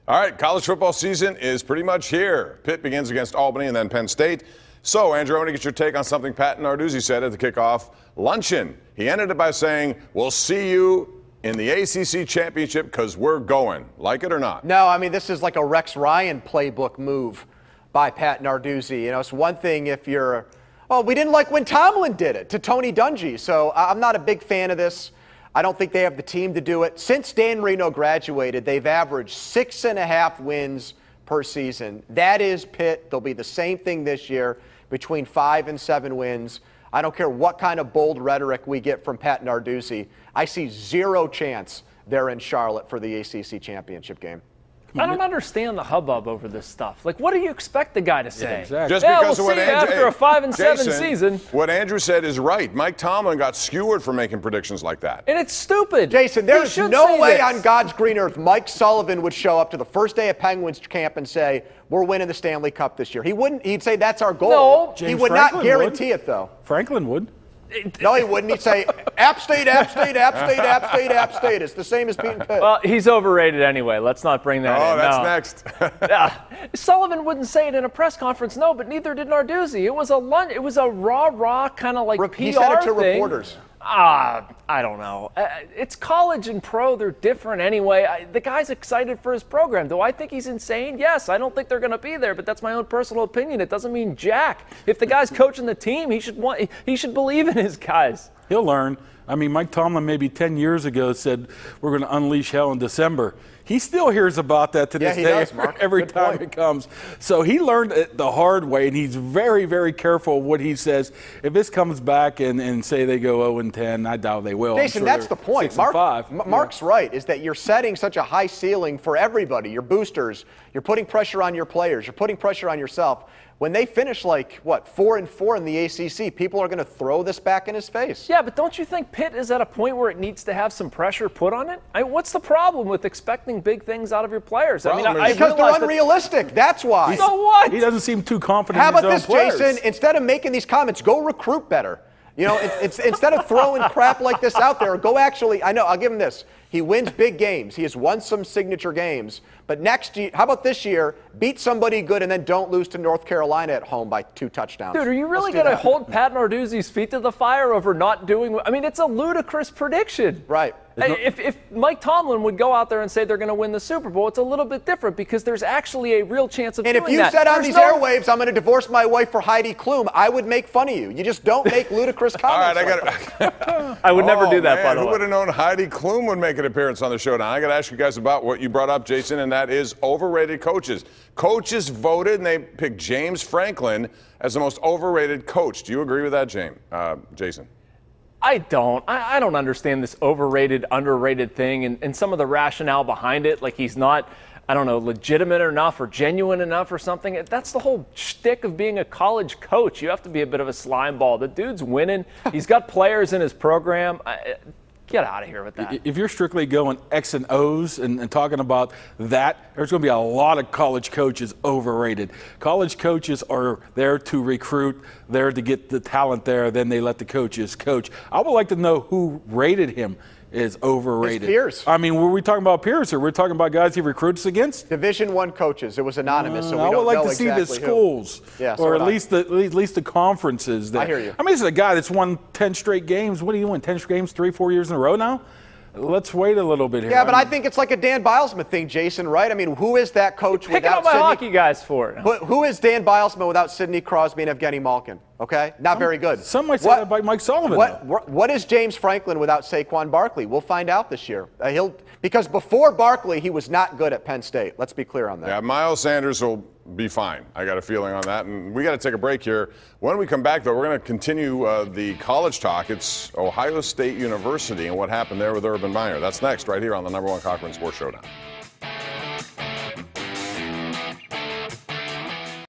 All right, college football season is pretty much here. Pitt begins against Albany and then Penn State. So, Andrew, I want to get your take on something Pat Narduzzi said at the kickoff luncheon. He ended it by saying, we'll see you in the ACC championship because we're going. Like it or not? No, I mean, this is like a Rex Ryan playbook move by Pat Narduzzi. You know, it's one thing if you're, oh, we didn't like when Tomlin did it to Tony Dungy. So I'm not a big fan of this. I don't think they have the team to do it. Since Dan Marino graduated, they've averaged 6.5 wins per season. That is Pitt. They'll be the same thing this year, between 5 and 7 wins. I don't care what kind of bold rhetoric we get from Pat Narduzzi. I see zero chance they're in Charlotte for the ACC championship game. I don't understand the hubbub over this stuff. Like, what do you expect the guy to say? Yeah, exactly. Just because we'll of what see Andrew, after a 5 and 7 Jason, season. What Andrew said is right. Mike Tomlin got skewered for making predictions like that. And it's stupid. Jason, there's no way on God's green earth Mike Sullivan would show up to the first day of Penguins camp and say, we're winning the Stanley Cup this year. He wouldn't. He'd say that's our goal. No. He would not guarantee it, though. Franklin would. No, he wouldn't. He'd say, App State, App State, App State, App State, App State. It's the same as beating Pitt. Well, he's overrated anyway. Let's not bring that in. Oh, that's next. Sullivan wouldn't say it in a press conference, no, but neither did Narduzzi. It was a rah-rah kind of like PR thing. He said it to reporters. I don't know. It's college and pro. They're different anyway. The guy's excited for his program. Do I think he's insane? Yes. I don't think they're going to be there, but that's my own personal opinion. It doesn't mean jack. If the guy's coaching the team, he should believe in his guys. He'll learn. I mean, Mike Tomlin maybe 10 years ago said we're going to unleash hell in December. He still hears about that to this day does, Mark. every time it comes. So he learned it the hard way, and he's very, very careful of what he says. If this comes back and say they go 0-10, I doubt they will. Jason, that's the point. Mark's right, is that you're setting such a high ceiling for everybody, your boosters. You're putting pressure on your players. You're putting pressure on yourself. When they finish 4-4 in the ACC, people are going to throw this back in his face. Yeah, but don't you think Pitt is at a point where it needs to have some pressure put on it? What's the problem with expecting big things out of your players? Because they're unrealistic. That's why. So what? He doesn't seem too confident in his own players. How about this, Jason? Instead of making these comments, go recruit better. You know, instead of throwing crap like this out there, go actually. I know. I'll give him this. He wins big games. He has won some signature games. But next year, how about this year? Beat somebody good and then don't lose to North Carolina at home by 2 touchdowns. Dude, are you really going to hold Pat Narduzzi's feet to the fire over not doing? I mean, it's a ludicrous prediction. Right. If Mike Tomlin would go out there and say they're going to win the Super Bowl, it's a little bit different because there's actually a real chance of doing that. And if you said on these airwaves, I'm going to divorce my wife for Heidi Klum, I would make fun of you. You just don't make ludicrous comments. All right, I would never do that, by the way. Who would have known Heidi Klum would make an appearance on the show now? I got to ask you guys about what you brought up, Jason, and that is overrated coaches. Coaches voted, and they picked James Franklin as the most overrated coach. Do you agree with that, Jason? I don't. I don't understand this overrated, underrated thing and some of the rationale behind it. Like he's not, I don't know, legitimate enough or genuine enough or something. That's the whole shtick of being a college coach. You have to be a bit of a slime ball. The dude's winning. He's got players in his program. Get out of here with that. If you're strictly going X and O's and talking about that, there's going to be a lot of college coaches overrated. College coaches are there to recruit, there to get the talent there, then they let the coaches coach. I would like to know who rated him is overrated. His peers. I mean, were we talking about peers or we're talking about guys he recruits against? Division I coaches. It was anonymous, so we I don't would like know to see exactly the schools, or at least the conferences. I hear you. I mean, this is a guy that's won 10 straight games. What do you win? 10 straight games, 3-4 years in a row now? Let's wait a little bit here. Yeah, but I think it's like a Dan Bilesman thing, Jason, right? I mean, who is that coach without Sidney? Picking up my hockey guys for it. But who is Dan Bilesman without Sidney Crosby and Evgeny Malkin? Okay? Not very good. Some might say that about Mike Sullivan. What is James Franklin without Saquon Barkley? We'll find out this year. Because before Barkley, he was not good at Penn State. Let's be clear on that. Yeah, Miles Sanders will be fine. I got a feeling on that. And we got to take a break here. When we come back, though, we're going to continue the college talk. It's Ohio State University and what happened there with Urban Meyer. That's next right here on the #1 Cochran Sports Showdown.